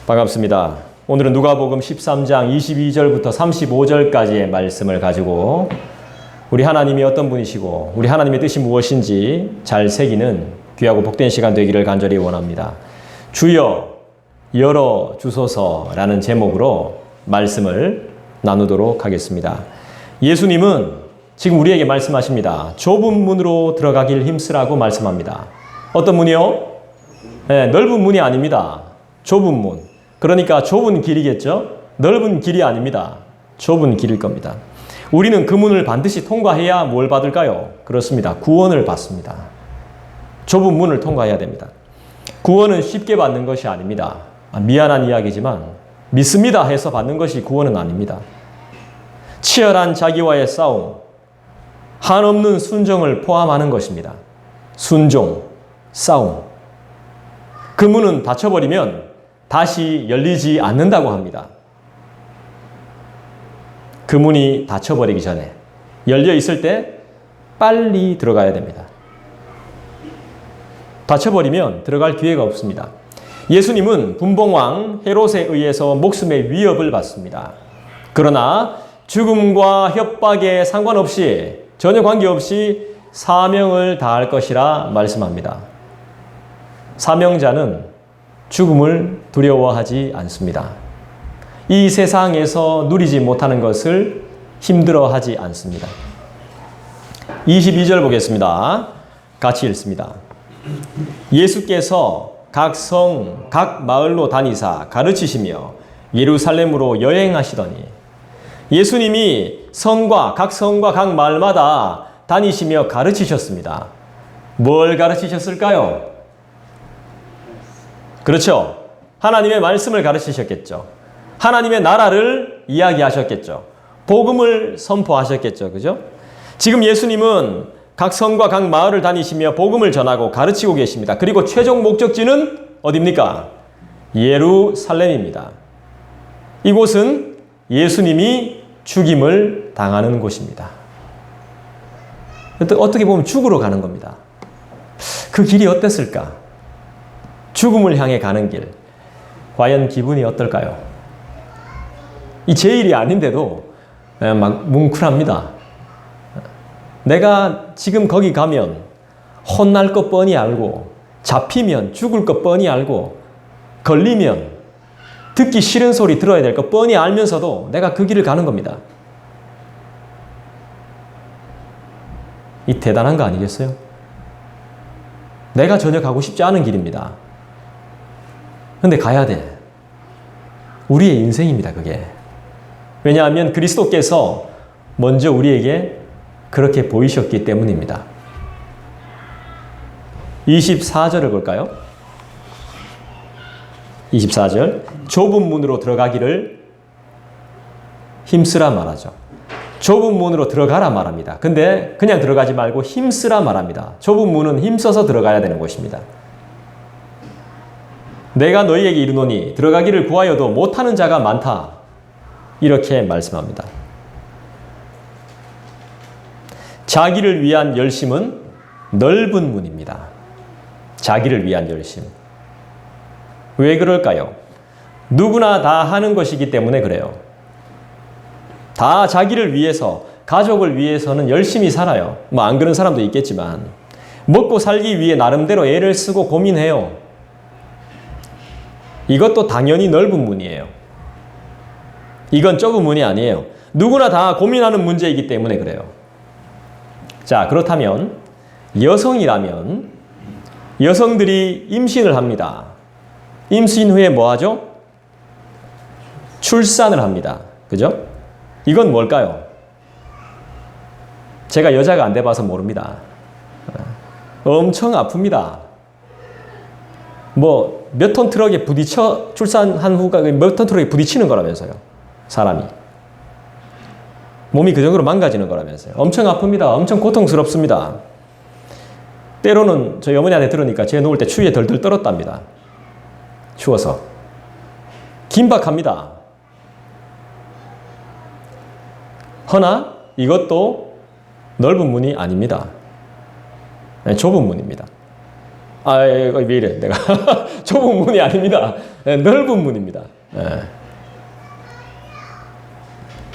반갑습니다. 오늘은 누가복음 13장 22절부터 35절까지의 말씀을 가지고 우리 하나님이 어떤 분이시고 우리 하나님의 뜻이 무엇인지 잘 새기는 귀하고 복된 시간 되기를 간절히 원합니다. 주여 열어주소서라는 제목으로 말씀을 나누도록 하겠습니다. 예수님은 지금 우리에게 말씀하십니다. 좁은 문으로 들어가길 힘쓰라고 말씀합니다. 어떤 문이요? 네, 넓은 문이 아닙니다. 좁은 문. 그러니까 좁은 길이겠죠? 넓은 길이 아닙니다. 좁은 길일 겁니다. 우리는 그 문을 반드시 통과해야 뭘 받을까요? 그렇습니다. 구원을 받습니다. 좁은 문을 통과해야 됩니다. 구원은 쉽게 받는 것이 아닙니다. 미안한 이야기지만 믿습니다 해서 받는 것이 구원은 아닙니다. 치열한 자기와의 싸움, 한없는 순종을 포함하는 것입니다. 순종, 싸움. 그 문은 닫혀버리면 다시 열리지 않는다고 합니다. 그 문이 닫혀버리기 전에 열려 있을 때 빨리 들어가야 됩니다. 닫혀버리면 들어갈 기회가 없습니다. 예수님은 분봉왕 헤롯에 의해서 목숨의 위협을 받습니다. 그러나 죽음과 협박에 상관없이 전혀 관계없이 사명을 다할 것이라 말씀합니다. 사명자는 죽음을 두려워하지 않습니다. 이 세상에서 누리지 못하는 것을 힘들어하지 않습니다. 22절 보겠습니다. 같이 읽습니다. 예수께서 각 성, 각 마을로 다니사 가르치시며 예루살렘으로 여행하시더니 예수님이 성과 각 마을마다 다니시며 가르치셨습니다. 뭘 가르치셨을까요? 그렇죠. 하나님의 말씀을 가르치셨겠죠. 하나님의 나라를 이야기하셨겠죠. 복음을 선포하셨겠죠. 그죠? 지금 예수님은 각 성과 각 마을을 다니시며 복음을 전하고 가르치고 계십니다. 그리고 최종 목적지는 어디입니까? 예루살렘입니다. 이곳은 예수님이 죽임을 당하는 곳입니다. 어떻게 보면 죽으러 가는 겁니다. 그 길이 어땠을까? 죽음을 향해 가는 길. 과연 기분이 어떨까요? 이 제 일이 아닌데도 막 뭉클합니다. 내가 지금 거기 가면 혼날 것 뻔히 알고, 잡히면 죽을 것 뻔히 알고, 걸리면 듣기 싫은 소리 들어야 될 것 뻔히 알면서도 내가 그 길을 가는 겁니다. 이 대단한 거 아니겠어요? 내가 전혀 가고 싶지 않은 길입니다. 근데 가야 돼. 우리의 인생입니다, 그게. 왜냐하면 그리스도께서 먼저 우리에게 그렇게 보이셨기 때문입니다. 24절을 볼까요? 24절. 좁은 문으로 들어가기를 힘쓰라 말하죠. 좁은 문으로 들어가라 말합니다. 근데 그냥 들어가지 말고 힘쓰라 말합니다. 좁은 문은 힘써서 들어가야 되는 곳입니다. 내가 너희에게 이르노니 들어가기를 구하여도 못하는 자가 많다. 이렇게 말씀합니다. 자기를 위한 열심은 넓은 문입니다. 자기를 위한 열심. 왜 그럴까요? 누구나 다 하는 것이기 때문에 그래요. 다 자기를 위해서, 가족을 위해서는 열심히 살아요. 뭐 안 그런 사람도 있겠지만 먹고 살기 위해 나름대로 애를 쓰고 고민해요. 이것도 당연히 넓은 문이에요. 이건 좁은 문이 아니에요. 누구나 다 고민하는 문제이기 때문에 그래요. 자, 그렇다면 여성이라면 여성들이 임신을 합니다. 임신 후에 뭐 하죠? 출산을 합니다. 그죠? 이건 뭘까요? 제가 여자가 안 돼봐서 모릅니다. 엄청 아픕니다. 뭐 몇 톤 트럭에 부딪혀 출산한 후가 몇 톤 트럭에 부딪히는 거라면서요. 사람이. 몸이 그 정도로 망가지는 거라면서요. 엄청 아픕니다. 엄청 고통스럽습니다. 때로는 저희 어머니한테 들으니까 제가 누울 때 추위에 덜덜 떨었답니다. 추워서. 긴박합니다. 허나 이것도 넓은 문이 아닙니다. 좁은 문입니다. 이거 왜 이래, 내가. 좁은 문이 아닙니다. 넓은 문입니다.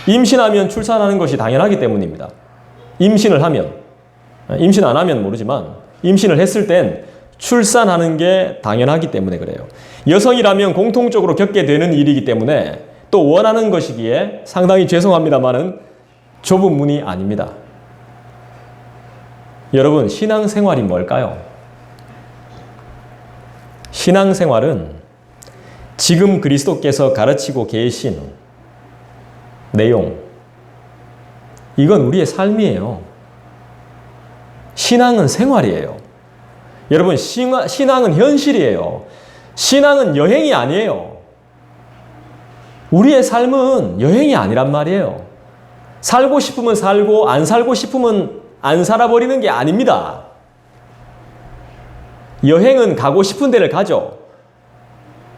임신하면 출산하는 것이 당연하기 때문입니다. 임신을 하면, 임신 안 하면 모르지만, 임신을 했을 땐 출산하는 게 당연하기 때문에 그래요. 여성이라면 공통적으로 겪게 되는 일이기 때문에 또 원하는 것이기에 상당히 죄송합니다만은 좁은 문이 아닙니다. 여러분, 신앙생활이 뭘까요? 신앙생활은 지금 그리스도께서 가르치고 계신 내용, 이건 우리의 삶이에요. 신앙은 생활이에요. 여러분, 신앙은 현실이에요. 신앙은 여행이 아니에요. 우리의 삶은 여행이 아니란 말이에요. 살고 싶으면 살고 안 살고 싶으면 안 살아버리는 게 아닙니다. 여행은 가고 싶은 데를 가죠.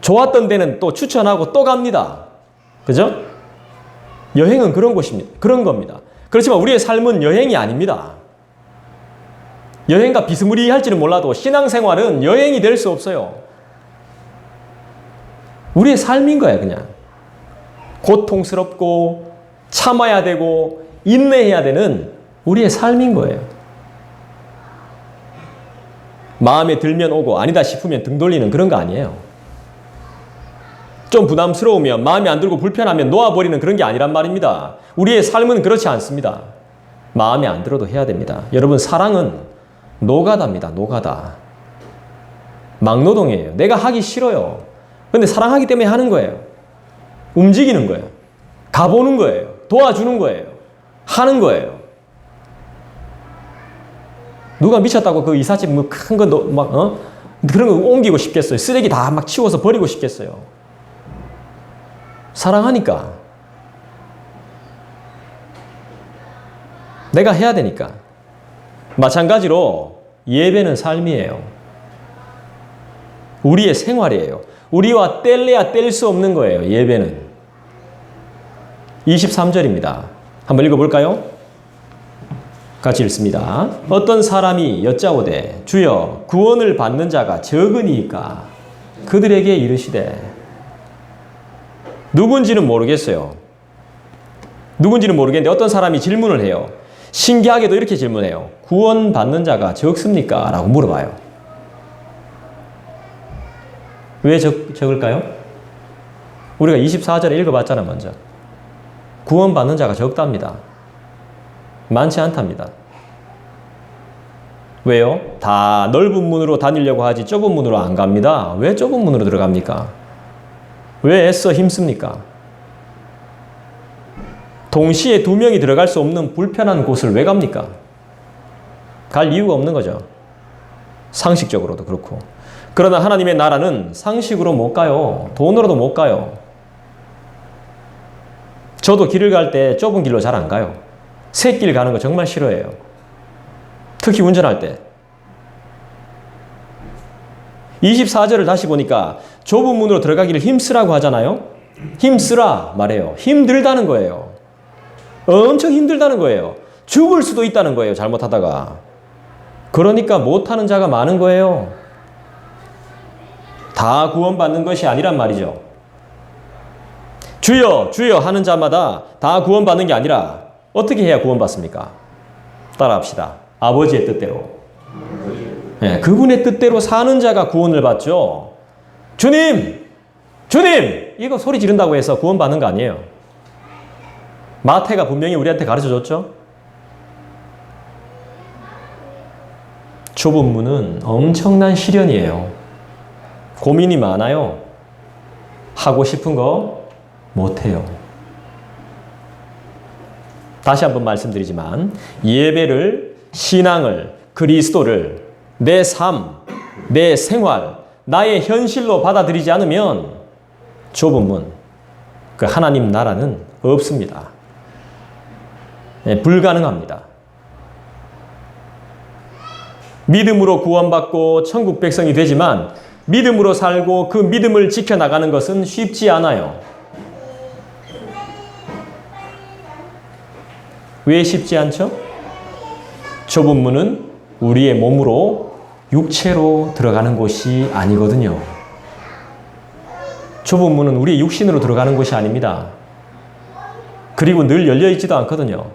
좋았던 데는 또 추천하고 또 갑니다. 그죠? 여행은 그런 곳입니다. 그런 겁니다. 그렇지만 우리의 삶은 여행이 아닙니다. 여행과 비스무리할지는 몰라도 신앙생활은 여행이 될 수 없어요. 우리의 삶인 거예요, 그냥. 고통스럽고 참아야 되고 인내해야 되는 우리의 삶인 거예요. 마음에 들면 오고 아니다 싶으면 등 돌리는 그런 거 아니에요. 좀 부담스러우면 마음에 안 들고 불편하면 놓아버리는 그런 게 아니란 말입니다. 우리의 삶은 그렇지 않습니다. 마음에 안 들어도 해야 됩니다. 여러분, 사랑은 노가다입니다. 노가다. 막노동이에요. 내가 하기 싫어요. 근데 사랑하기 때문에 하는 거예요. 움직이는 거예요. 가보는 거예요. 도와주는 거예요. 하는 거예요. 누가 미쳤다고 그 이삿짐 뭐 큰 거 막 그런 거 옮기고 싶겠어요. 쓰레기 다 막 치워서 버리고 싶겠어요. 사랑하니까. 내가 해야 되니까. 마찬가지로 예배는 삶이에요. 우리의 생활이에요. 우리와 뗄래야 뗄 수 없는 거예요. 예배는. 23절입니다. 한번 읽어볼까요? 같이 읽습니다. 어떤 사람이 여짜오되 주여 구원을 받는 자가 적으니까 그들에게 이르시되. 누군지는 모르겠어요. 누군지는 모르겠는데 어떤 사람이 질문을 해요. 신기하게도 이렇게 질문해요. 구원받는 자가 적습니까? 라고 물어봐요. 왜 적을까요? 우리가 24절에 읽어봤잖아, 먼저. 구원받는 자가 적답니다. 많지 않답니다. 왜요? 다 넓은 문으로 다니려고 하지 좁은 문으로 안 갑니다. 왜 좁은 문으로 들어갑니까? 왜 애써 힘씁니까? 동시에 두 명이 들어갈 수 없는 불편한 곳을 왜 갑니까? 갈 이유가 없는 거죠. 상식적으로도 그렇고. 그러나 하나님의 나라는 상식으로 못 가요. 돈으로도 못 가요. 저도 길을 갈 때 좁은 길로 잘 안 가요. 새 길 가는 거 정말 싫어해요. 특히 운전할 때. 24절을 다시 보니까 좁은 문으로 들어가기를 힘쓰라고 하잖아요. 힘쓰라 말해요. 힘들다는 거예요. 엄청 힘들다는 거예요. 죽을 수도 있다는 거예요. 잘못하다가. 그러니까 못하는 자가 많은 거예요. 다 구원받는 것이 아니란 말이죠. 주여 주여 하는 자마다 다 구원받는 게 아니라 어떻게 해야 구원받습니까? 따라합시다. 아버지의 뜻대로. 네, 그분의 뜻대로 사는 자가 구원을 받죠. 주님! 주님! 이거 소리 지른다고 해서 구원받는 거 아니에요. 마태가 분명히 우리한테 가르쳐줬죠. 좁은 문은 엄청난 시련이에요. 고민이 많아요. 하고 싶은 거 못해요. 다시 한번 말씀드리지만 예배를, 신앙을, 그리스도를 내 삶, 내 생활, 나의 현실로 받아들이지 않으면 좁은 문, 그 하나님 나라는 없습니다. 네, 불가능합니다. 믿음으로 구원받고 천국 백성이 되지만 믿음으로 살고 그 믿음을 지켜나가는 것은 쉽지 않아요. 왜 쉽지 않죠? 좁은 문은 우리의 몸으로 육체로 들어가는 곳이 아니거든요. 좁은 문은 우리의 육신으로 들어가는 곳이 아닙니다. 그리고 늘 열려있지도 않거든요.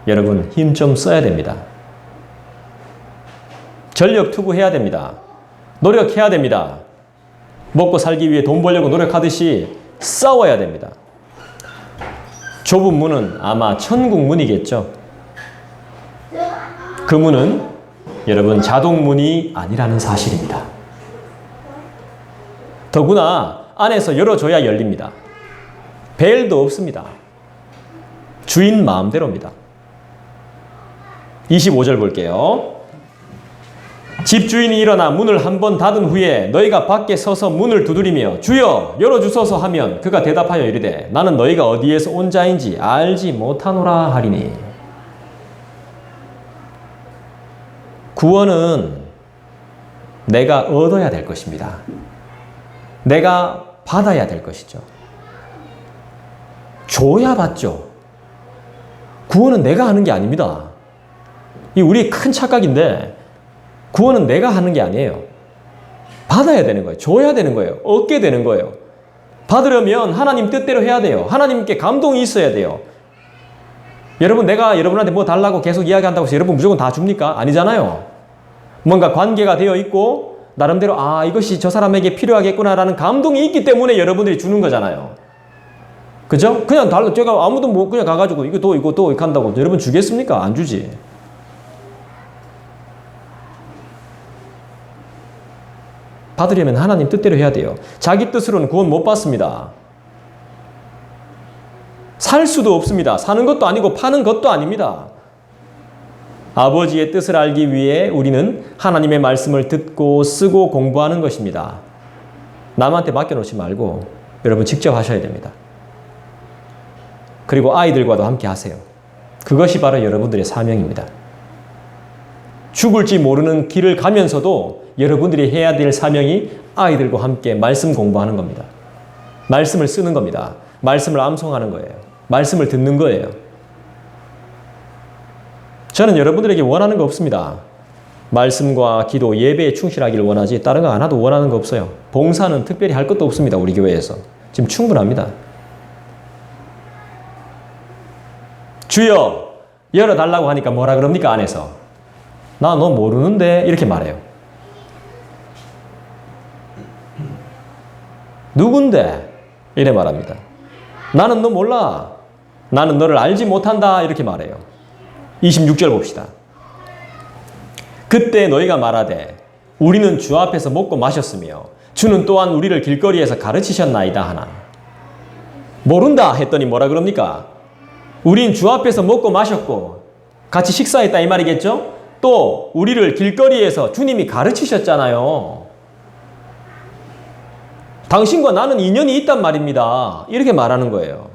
여러분, 힘 좀 써야 됩니다. 전력 투구해야 됩니다. 노력해야 됩니다. 먹고 살기 위해 돈 벌려고 노력하듯이 싸워야 됩니다. 좁은 문은 아마 천국 문이겠죠. 그 문은 여러분 자동문이 아니라는 사실입니다. 더구나 안에서 열어줘야 열립니다. 벨도 없습니다. 주인 마음대로입니다. 25절 볼게요. 집주인이 일어나 문을 한 번 닫은 후에 너희가 밖에 서서 문을 두드리며 주여 열어주소서 하면 그가 대답하여 이르되 나는 너희가 어디에서 온 자인지 알지 못하노라 하리니. 구원은 내가 얻어야 될 것입니다. 내가 받아야 될 것이죠. 줘야 받죠. 구원은 내가 하는 게 아닙니다. 이 우리의 큰 착각인데 구원은 내가 하는 게 아니에요. 받아야 되는 거예요. 줘야 되는 거예요. 얻게 되는 거예요. 받으려면 하나님 뜻대로 해야 돼요. 하나님께 감동이 있어야 돼요. 여러분, 내가 여러분한테 뭐 달라고 계속 이야기한다고 해서 여러분 무조건 다 줍니까? 아니잖아요. 뭔가 관계가 되어 있고 나름대로 이것이 저 사람에게 필요하겠구나라는 감동이 있기 때문에 여러분들이 주는 거잖아요. 그죠? 그냥 제가 아무도 뭐 그냥 가가지고 이거 이렇게 한다고 여러분 주겠습니까? 안 주지. 받으려면 하나님 뜻대로 해야 돼요. 자기 뜻으로는 구원 못 받습니다. 살 수도 없습니다. 사는 것도 아니고 파는 것도 아닙니다. 아버지의 뜻을 알기 위해 우리는 하나님의 말씀을 듣고 쓰고 공부하는 것입니다. 남한테 맡겨놓지 말고 여러분 직접 하셔야 됩니다. 그리고 아이들과도 함께 하세요. 그것이 바로 여러분들의 사명입니다. 죽을지 모르는 길을 가면서도 여러분들이 해야 될 사명이 아이들과 함께 말씀 공부하는 겁니다. 말씀을 쓰는 겁니다. 말씀을 암송하는 거예요. 말씀을 듣는 거예요. 저는 여러분들에게 원하는 거 없습니다. 말씀과 기도, 예배에 충실하기를 원하지 다른 거 하나도 원하는 거 없어요. 봉사는 특별히 할 것도 없습니다. 우리 교회에서. 지금 충분합니다. 주여 열어달라고 하니까 뭐라 그럽니까? 안에서. 나 너 모르는데 이렇게 말해요. 누군데? 이래 말합니다. 나는 너 몰라. 나는 너를 알지 못한다. 이렇게 말해요. 26절 봅시다. 그때 너희가 말하되 우리는 주 앞에서 먹고 마셨으며 주는 또한 우리를 길거리에서 가르치셨나이다 하나. 모른다 했더니 뭐라 그럽니까? 우린 주 앞에서 먹고 마셨고 같이 식사했다 이 말이겠죠? 또 우리를 길거리에서 주님이 가르치셨잖아요. 당신과 나는 인연이 있단 말입니다. 이렇게 말하는 거예요.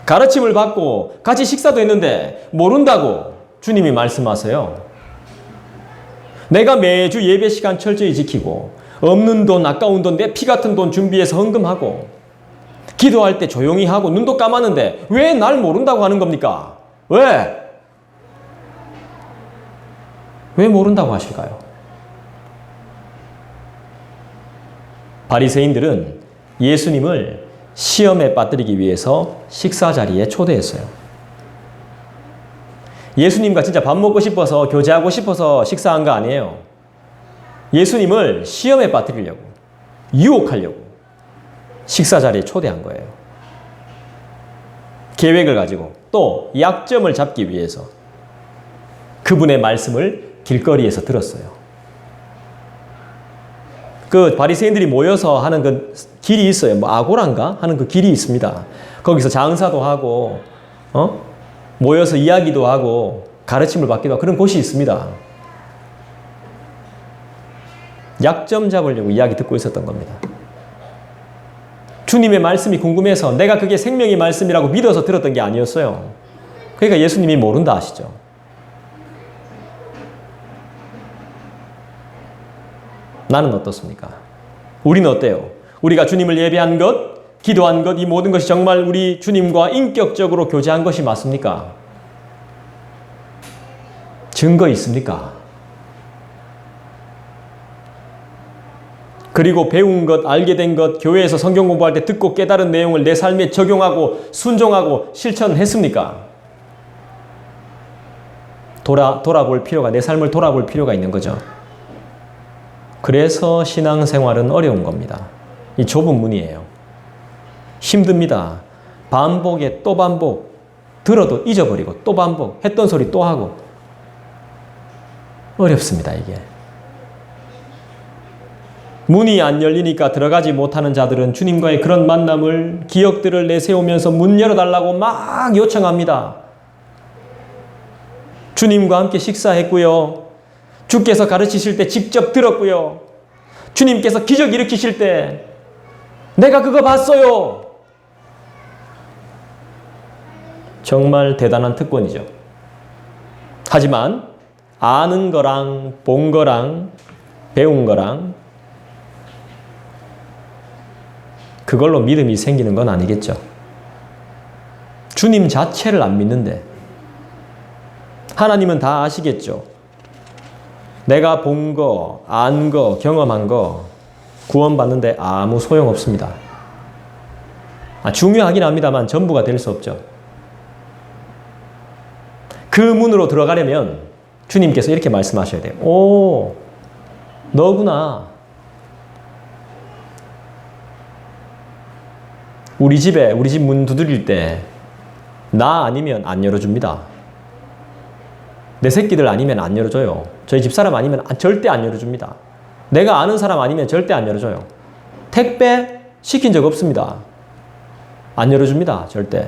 가르침을 받고 같이 식사도 했는데 모른다고 주님이 말씀하세요. 내가 매주 예배 시간 철저히 지키고 없는 돈, 아까운 돈, 내 피 같은 돈 준비해서 헌금하고 기도할 때 조용히 하고 눈도 감았는데 왜 날 모른다고 하는 겁니까? 왜? 왜 모른다고 하실까요? 바리새인들은 예수님을 시험에 빠뜨리기 위해서 식사 자리에 초대했어요. 예수님과 진짜 밥 먹고 싶어서 교제하고 싶어서 식사한 거 아니에요. 예수님을 시험에 빠뜨리려고, 유혹하려고 식사 자리에 초대한 거예요. 계획을 가지고 또 약점을 잡기 위해서 그분의 말씀을 길거리에서 들었어요. 그 바리새인들이 모여서 하는 그 길이 있어요. 뭐 아고라인가 하는 그 길이 있습니다. 거기서 장사도 하고 모여서 이야기도 하고 가르침을 받기도 하고 그런 곳이 있습니다. 약점 잡으려고 이야기 듣고 있었던 겁니다. 주님의 말씀이 궁금해서 내가 그게 생명의 말씀이라고 믿어서 들었던 게 아니었어요. 그러니까 예수님이 모른다 하시죠. 나는 어떻습니까? 우리는 어때요? 우리가 주님을 예배한 것, 기도한 것, 이 모든 것이 정말 우리 주님과 인격적으로 교제한 것이 맞습니까? 증거 있습니까? 그리고 배운 것, 알게 된 것, 교회에서 성경 공부할 때 듣고 깨달은 내용을 내 삶에 적용하고 순종하고 실천했습니까? 돌아볼 필요가, 내 삶을 돌아볼 필요가 있는 거죠. 그래서 신앙생활은 어려운 겁니다. 이 좁은 문이에요. 힘듭니다. 반복에 또 반복, 들어도 잊어버리고 또 반복, 했던 소리 또 하고. 어렵습니다, 이게. 문이 안 열리니까 들어가지 못하는 자들은 주님과의 그런 만남을, 기억들을 내세우면서 문 열어달라고 막 요청합니다. 주님과 함께 식사했고요. 주께서 가르치실 때 직접 들었고요. 주님께서 기적 일으키실 때 내가 그거 봤어요. 정말 대단한 특권이죠. 하지만 아는 거랑 본 거랑 배운 거랑 그걸로 믿음이 생기는 건 아니겠죠. 주님 자체를 안 믿는데 하나님은 다 아시겠죠. 내가 본 거, 안 거, 경험한 거 구원받는데 아무 소용없습니다. 중요하긴 합니다만 전부가 될 수 없죠. 그 문으로 들어가려면 주님께서 이렇게 말씀하셔야 돼요. 오, 너구나. 우리 집 문 두드릴 때 나 아니면 안 열어줍니다. 내 새끼들 아니면 안 열어줘요. 저희 집사람 아니면 절대 안 열어줍니다. 내가 아는 사람 아니면 절대 안 열어줘요. 택배 시킨 적 없습니다. 안 열어줍니다. 절대.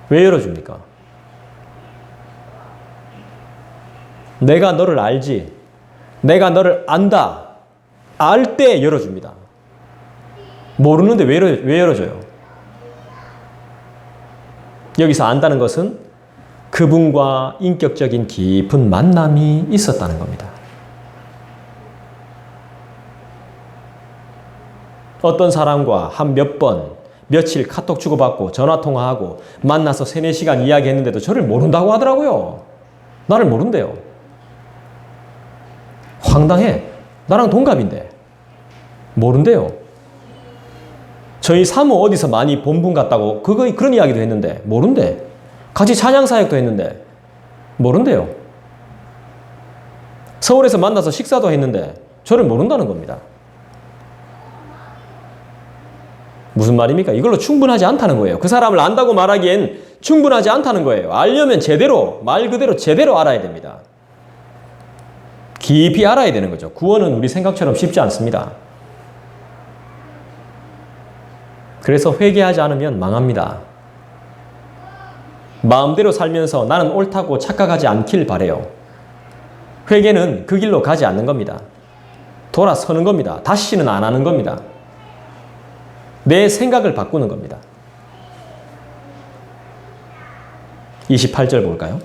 왜 열어줍니까? 내가 너를 알지. 내가 너를 안다. 알 때 열어줍니다. 모르는데 왜 열어줘요? 여기서 안다는 것은 그분과 인격적인 깊은 만남이 있었다는 겁니다. 어떤 사람과 한 몇 번, 며칠 카톡 주고받고 전화통화하고 만나서 3-4시간 이야기했는데도 저를 모른다고 하더라고요. 나를 모른대요. 황당해. 나랑 동갑인데. 모른대요. 저희 사모 어디서 많이 본 분 같다고 그런 이야기도 했는데 모른대. 같이 찬양 사역도 했는데 모른대요. 서울에서 만나서 식사도 했는데 저를 모른다는 겁니다. 무슨 말입니까? 이걸로 충분하지 않다는 거예요. 그 사람을 안다고 말하기엔 충분하지 않다는 거예요. 알려면 제대로, 말 그대로 제대로 알아야 됩니다. 깊이 알아야 되는 거죠. 구원은 우리 생각처럼 쉽지 않습니다. 그래서 회개하지 않으면 망합니다. 마음대로 살면서 나는 옳다고 착각하지 않길 바래요. 회개는 그 길로 가지 않는 겁니다. 돌아서는 겁니다. 다시는 안 하는 겁니다. 내 생각을 바꾸는 겁니다. 28절 볼까요?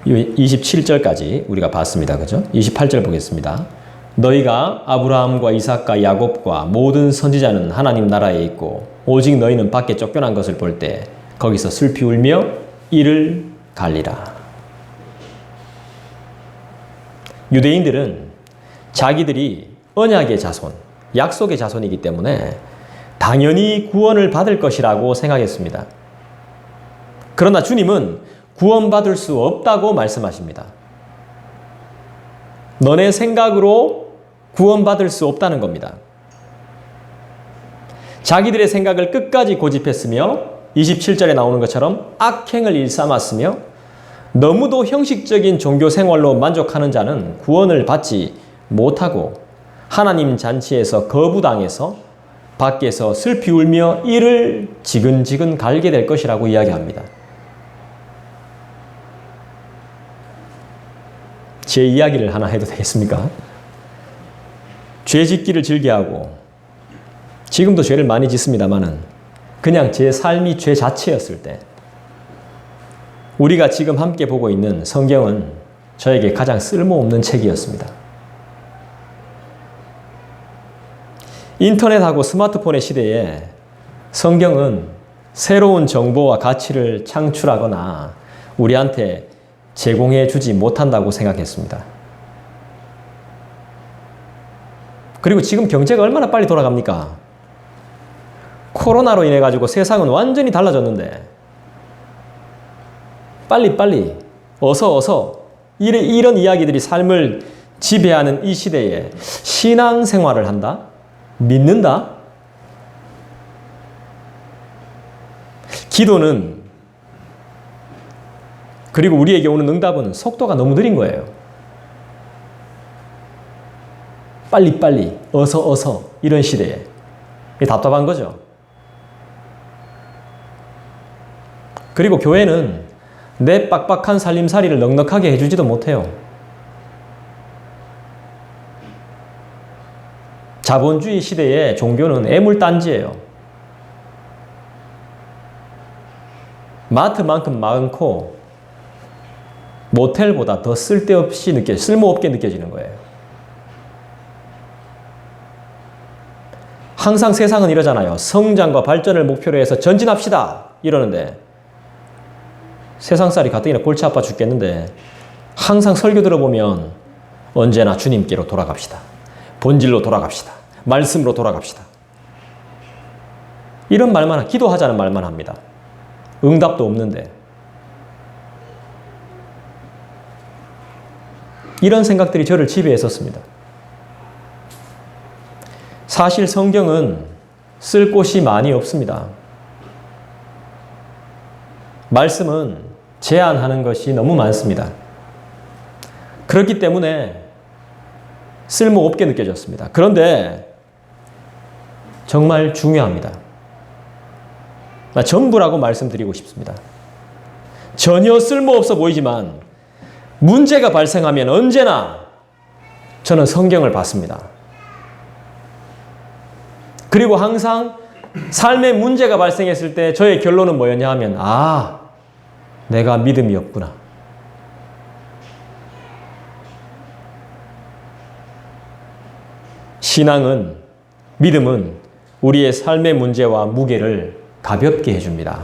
27절까지 우리가 봤습니다. 그죠? 28절 보겠습니다. 너희가 아브라함과 이삭과 야곱과 모든 선지자는 하나님 나라에 있고 오직 너희는 밖에 쫓겨난 것을 볼 때 거기서 슬피 울며 이를 갈리라. 유대인들은 자기들이 언약의 자손, 약속의 자손이기 때문에 당연히 구원을 받을 것이라고 생각했습니다. 그러나 주님은 구원받을 수 없다고 말씀하십니다. 너네 생각으로 구원받을 수 없다는 겁니다. 자기들의 생각을 끝까지 고집했으며 27절에 나오는 것처럼 악행을 일삼았으며 너무도 형식적인 종교 생활로 만족하는 자는 구원을 받지 못하고 하나님 잔치에서 거부당해서 밖에서 슬피 울며 이를 지근지근 갈게 될 것이라고 이야기합니다. 제 이야기를 하나 해도 되겠습니까? 죄 짓기를 즐겨하고 지금도 죄를 많이 짓습니다만은 그냥 제 삶이 죄 자체였을 때 우리가 지금 함께 보고 있는 성경은 저에게 가장 쓸모없는 책이었습니다. 인터넷하고 스마트폰의 시대에 성경은 새로운 정보와 가치를 창출하거나 우리한테 제공해 주지 못한다고 생각했습니다. 그리고 지금 경제가 얼마나 빨리 돌아갑니까? 코로나로 인해 가지고 세상은 완전히 달라졌는데 빨리 어서 이런 이야기들이 삶을 지배하는 이 시대에 신앙생활을 한다? 믿는다? 기도는 그리고 우리에게 오는 응답은 속도가 너무 느린 거예요. 빨리 어서 이런 시대에 답답한 거죠. 그리고 교회는 내 빡빡한 살림살이를 넉넉하게 해주지도 못해요. 자본주의 시대에 종교는 애물단지예요. 마트만큼 많고 모텔보다 더 쓸모없게 느껴지는 거예요. 항상 세상은 이러잖아요. 성장과 발전을 목표로 해서 전진합시다 이러는데 세상살이 가뜩이나 골치 아파 죽겠는데 항상 설교 들어보면 언제나 주님께로 돌아갑시다. 본질로 돌아갑시다. 말씀으로 돌아갑시다. 이런 말만, 기도하자는 말만 합니다. 응답도 없는데. 이런 생각들이 저를 지배했었습니다. 사실 성경은 쓸 곳이 많이 없습니다. 말씀은 제한하는 것이 너무 많습니다. 그렇기 때문에 쓸모없게 느껴졌습니다. 그런데 정말 중요합니다. 전부라고 말씀드리고 싶습니다. 전혀 쓸모없어 보이지만 문제가 발생하면 언제나 저는 성경을 봤습니다. 그리고 항상 삶에 문제가 발생했을 때 저의 결론은 뭐였냐 하면 내가 믿음이 없구나. 신앙은, 믿음은 우리의 삶의 문제와 무게를 가볍게 해줍니다.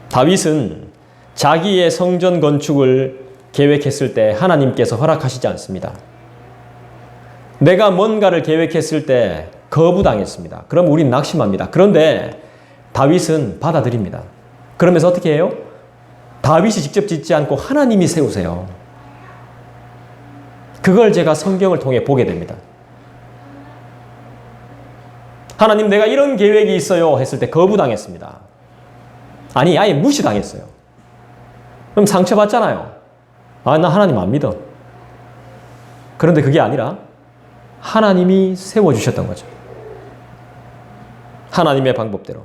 다윗은 자기의 성전 건축을 계획했을 때 하나님께서 허락하시지 않습니다. 내가 뭔가를 계획했을 때 거부당했습니다. 그럼 우린 낙심합니다. 그런데 다윗은 받아들입니다. 그러면서 어떻게 해요? 다윗이 직접 짓지 않고 하나님이 세우세요. 그걸 제가 성경을 통해 보게 됩니다. 하나님, 내가 이런 계획이 있어요 했을 때 거부당했습니다. 아니, 아예 무시당했어요. 그럼 상처받잖아요. 나 하나님 안 믿어. 그런데 그게 아니라 하나님이 세워주셨던 거죠. 하나님의 방법대로.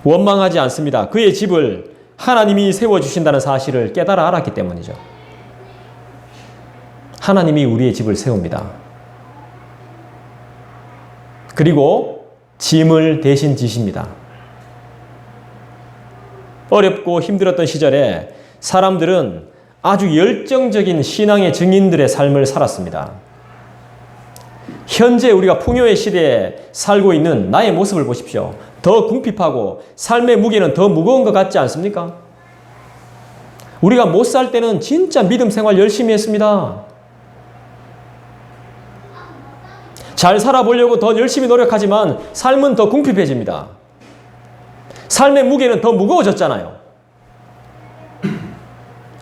원망하지 않습니다. 그의 집을 하나님이 세워주신다는 사실을 깨달아 알았기 때문이죠. 하나님이 우리의 집을 세웁니다. 그리고 짐을 대신 지십니다. 어렵고 힘들었던 시절에 사람들은 아주 열정적인 신앙의 증인들의 삶을 살았습니다. 현재 우리가 풍요의 시대에 살고 있는 나의 모습을 보십시오. 더 궁핍하고 삶의 무게는 더 무거운 것 같지 않습니까? 우리가 못 살 때는 진짜 믿음 생활 열심히 했습니다. 잘 살아보려고 더 열심히 노력하지만 삶은 더 궁핍해집니다. 삶의 무게는 더 무거워졌잖아요.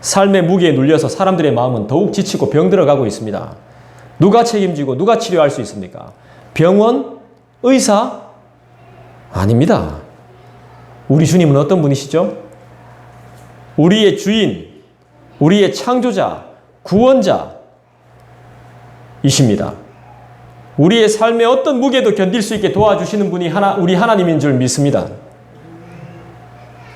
삶의 무게에 눌려서 사람들의 마음은 더욱 지치고 병들어가고 있습니다. 누가 책임지고 누가 치료할 수 있습니까? 병원? 의사? 아닙니다. 우리 주님은 어떤 분이시죠? 우리의 주인, 우리의 창조자, 구원자이십니다. 우리의 삶의 어떤 무게도 견딜 수 있게 도와주시는 분이 우리 하나님인 줄 믿습니다.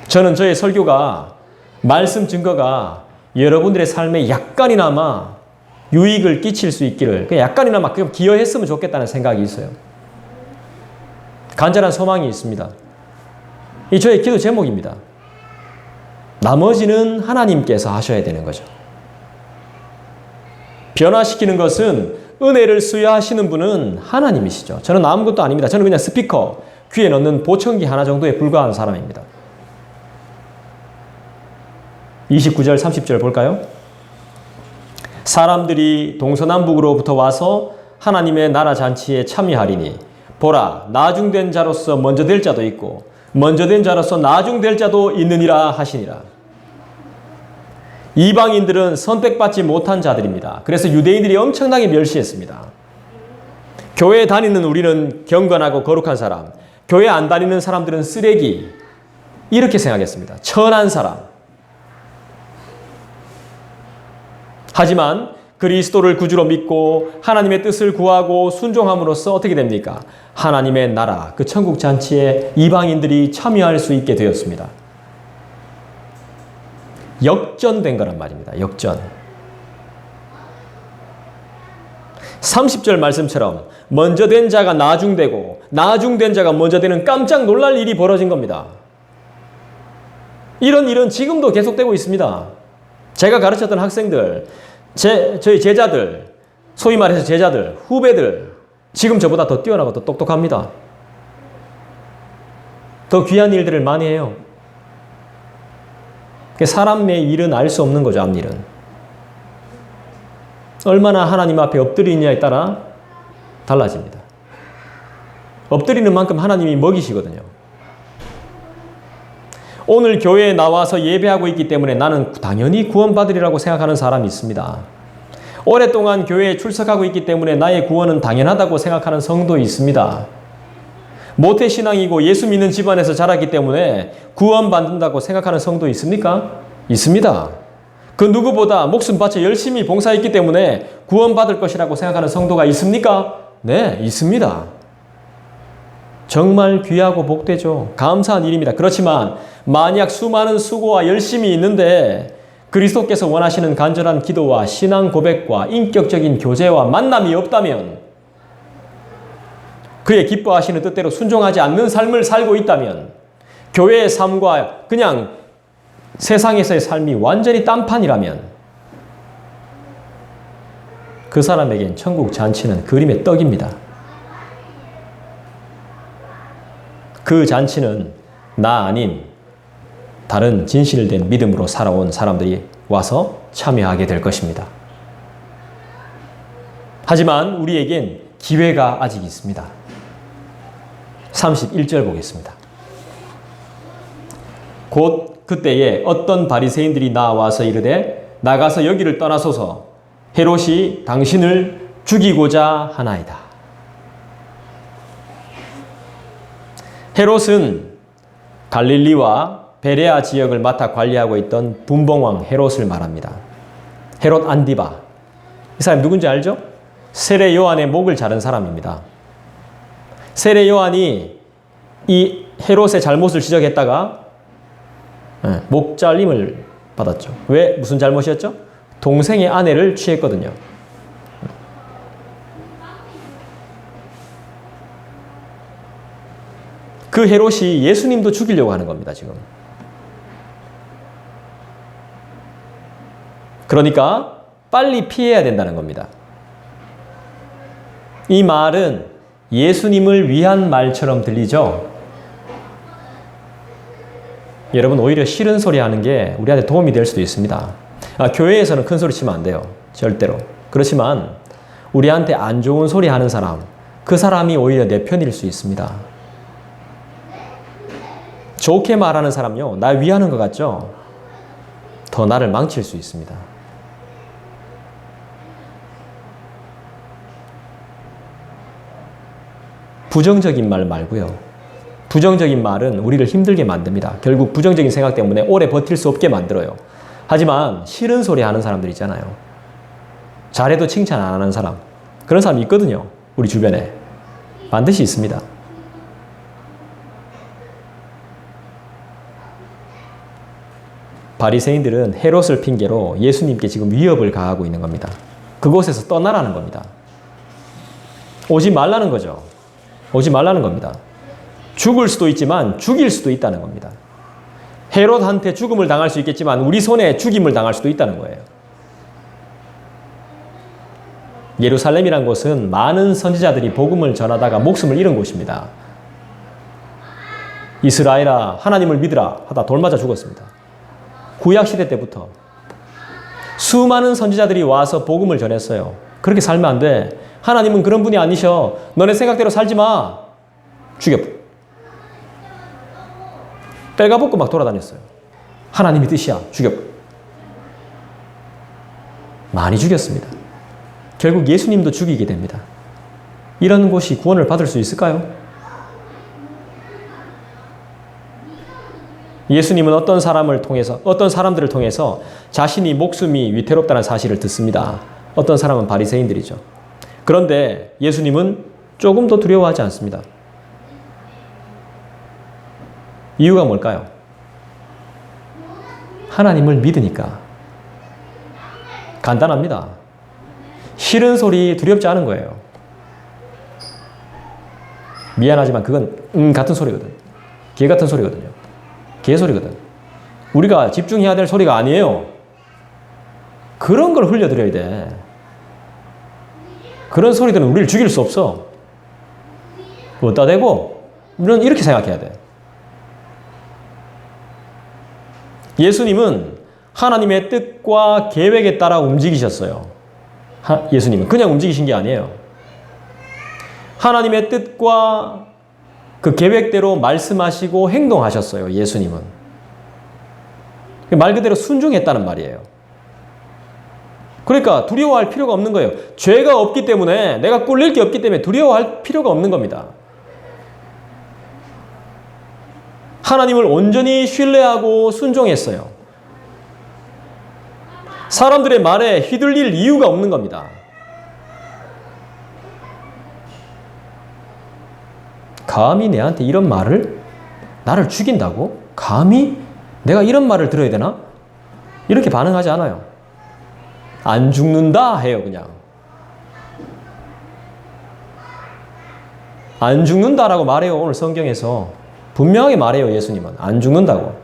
저는 저의 설교가, 말씀 증거가 여러분들의 삶에 약간이나마 유익을 끼칠 수 있기를, 약간이나마 기여했으면 좋겠다는 생각이 있어요. 간절한 소망이 있습니다. 이 저의 기도 제목입니다. 나머지는 하나님께서 하셔야 되는 거죠. 변화시키는 것은 은혜를 수여하시는 분은 하나님이시죠. 저는 아무것도 아닙니다. 저는 그냥 스피커, 귀에 넣는 보청기 하나 정도에 불과한 사람입니다. 29절, 30절 볼까요? 사람들이 동서남북으로부터 와서 하나님의 나라 잔치에 참여하리니 보라, 나중된 자로서 먼저 될 자도 있고 먼저 된 자로서 나중될 자도 있느니라 하시니라. 이방인들은 선택받지 못한 자들입니다. 그래서 유대인들이 엄청나게 멸시했습니다. 교회에 다니는 우리는 경건하고 거룩한 사람, 교회 안 다니는 사람들은 쓰레기, 이렇게 생각했습니다. 천한 사람. 하지만 그리스도를 구주로 믿고 하나님의 뜻을 구하고 순종함으로써 어떻게 됩니까? 하나님의 나라, 그 천국 잔치에 이방인들이 참여할 수 있게 되었습니다. 역전된 거란 말입니다. 역전. 30절 말씀처럼 먼저 된 자가 나중되고 나중된 자가 먼저 되는 깜짝 놀랄 일이 벌어진 겁니다. 이런 일은 지금도 계속되고 있습니다. 제가 가르쳤던 학생들, 저희 제자들, 소위 말해서 제자들, 후배들, 지금 저보다 더 뛰어나고 더 똑똑합니다. 더 귀한 일들을 많이 해요. 사람의 일은 알 수 없는 거죠, 앞일은. 얼마나 하나님 앞에 엎드리느냐에 따라 달라집니다. 엎드리는 만큼 하나님이 먹이시거든요. 오늘 교회에 나와서 예배하고 있기 때문에 나는 당연히 구원받으리라고 생각하는 사람이 있습니다. 오랫동안 교회에 출석하고 있기 때문에 나의 구원은 당연하다고 생각하는 성도 있습니다. 모태신앙이고 예수 믿는 집안에서 자랐기 때문에 구원받는다고 생각하는 성도 있습니까? 있습니다. 그 누구보다 목숨 바쳐 열심히 봉사했기 때문에 구원받을 것이라고 생각하는 성도가 있습니까? 네, 있습니다. 정말 귀하고 복되죠. 감사한 일입니다. 그렇지만 만약 수많은 수고와 열심이 있는데 그리스도께서 원하시는 간절한 기도와 신앙 고백과 인격적인 교제와 만남이 없다면, 그의 기뻐하시는 뜻대로 순종하지 않는 삶을 살고 있다면, 교회의 삶과 그냥 세상에서의 삶이 완전히 딴판이라면 그 사람에겐 천국 잔치는 그림의 떡입니다. 그 잔치는 나 아닌 다른 진실된 믿음으로 살아온 사람들이 와서 참여하게 될 것입니다. 하지만 우리에겐 기회가 아직 있습니다. 31절 보겠습니다. 곧 그때에 어떤 바리새인들이 나와서 이르되 나가서 여기를 떠나소서, 헤롯이 당신을 죽이고자 하나이다. 헤롯은 갈릴리와 베레아 지역을 맡아 관리하고 있던 분봉왕 헤롯을 말합니다. 헤롯 안디바. 이 사람 누군지 알죠? 세례 요한의 목을 자른 사람입니다. 세례 요한이 이 헤롯의 잘못을 지적했다가 목 잘림을 받았죠. 왜? 무슨 잘못이었죠? 동생의 아내를 취했거든요. 그 헤롯이 예수님도 죽이려고 하는 겁니다, 지금. 그러니까 빨리 피해야 된다는 겁니다. 이 말은 예수님을 위한 말처럼 들리죠? 여러분, 오히려 싫은 소리 하는 게 우리한테 도움이 될 수도 있습니다. 교회에서는 큰 소리 치면 안 돼요. 절대로. 그렇지만 우리한테 안 좋은 소리 하는 사람, 그 사람이 오히려 내 편일 수 있습니다. 좋게 말하는 사람요, 날 위하는 것 같죠? 더 나를 망칠 수 있습니다. 부정적인 말 말고요. 부정적인 말은 우리를 힘들게 만듭니다. 결국 부정적인 생각 때문에 오래 버틸 수 없게 만들어요. 하지만 싫은 소리 하는 사람들 있잖아요. 잘해도 칭찬 안 하는 사람. 그런 사람이 있거든요. 우리 주변에. 반드시 있습니다. 바리새인들은 헤롯을 핑계로 예수님께 지금 위협을 가하고 있는 겁니다. 그곳에서 떠나라는 겁니다. 오지 말라는 거죠. 오지 말라는 겁니다. 죽을 수도 있지만 죽일 수도 있다는 겁니다. 헤롯한테 죽음을 당할 수 있겠지만 우리 손에 죽임을 당할 수도 있다는 거예요. 예루살렘이란 곳은 많은 선지자들이 복음을 전하다가 목숨을 잃은 곳입니다. 이스라엘아 하나님을 믿으라 하다 돌 맞아 죽었습니다. 구약시대 때부터 수많은 선지자들이 와서 복음을 전했어요. 그렇게 살면 안 돼. 하나님은 그런 분이 아니셔. 너네 생각대로 살지 마. 죽여. 빨가벗고 막 돌아다녔어요. 하나님의 뜻이야. 죽여. 많이 죽였습니다. 결국 예수님도 죽이게 됩니다. 이런 곳이 구원을 받을 수 있을까요? 예수님은 어떤 사람들을 통해서 자신이 목숨이 위태롭다는 사실을 듣습니다. 어떤 사람은 바리새인들이죠. 그런데 예수님은 조금 더 두려워하지 않습니다. 이유가 뭘까요? 하나님을 믿으니까. 간단합니다. 싫은 소리 두렵지 않은 거예요. 미안하지만 그건 같은 소리거든. 개 같은 소리거든요. 개소리거든. 우리가 집중해야 될 소리가 아니에요. 그런 걸 흘려드려야 돼. 그런 소리들은 우리를 죽일 수 없어. 어디다 대고 우리는 이렇게 생각해야 돼. 예수님은 하나님의 뜻과 계획에 따라 움직이셨어요. 예수님은 그냥 움직이신 게 아니에요. 하나님의 뜻과 그 계획대로 말씀하시고 행동하셨어요. 예수님은. 말 그대로 순종했다는 말이에요. 그러니까 두려워할 필요가 없는 거예요. 죄가 없기 때문에, 내가 꿀릴 게 없기 때문에 두려워할 필요가 없는 겁니다. 하나님을 온전히 신뢰하고 순종했어요. 사람들의 말에 휘둘릴 이유가 없는 겁니다. 감히 내한테 이런 말을, 나를 죽인다고? 감히 내가 이런 말을 들어야 되나? 이렇게 반응하지 않아요. 안 죽는다 해요, 그냥. 안 죽는다라고 말해요, 오늘 성경에서. 분명하게 말해요, 예수님은. 안 죽는다고.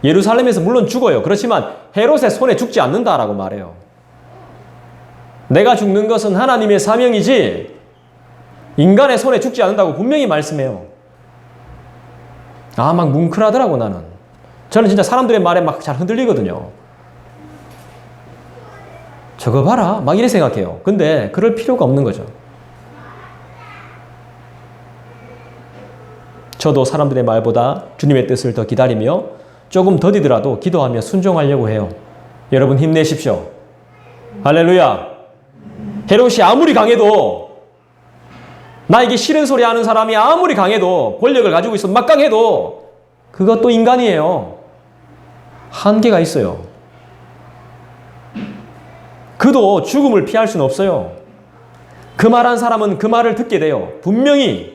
예루살렘에서 물론 죽어요. 그렇지만 헤롯의 손에 죽지 않는다라고 말해요. 내가 죽는 것은 하나님의 사명이지 인간의 손에 죽지 않는다고 분명히 말씀해요. 막 뭉클하더라고, 나는. 저는 진짜 사람들의 말에 막 잘 흔들리거든요. 저거 봐라. 막 이래 생각해요. 근데 그럴 필요가 없는 거죠. 저도 사람들의 말보다 주님의 뜻을 더 기다리며 조금 더디더라도 기도하며 순종하려고 해요. 여러분 힘내십시오. 할렐루야. 헤롯이 아무리 강해도, 나에게 싫은 소리 하는 사람이 아무리 강해도, 권력을 가지고 있어 막강해도 그것도 인간이에요. 한계가 있어요. 그도 죽음을 피할 수는 없어요. 그 말한 사람은 그 말을 듣게 돼요. 분명히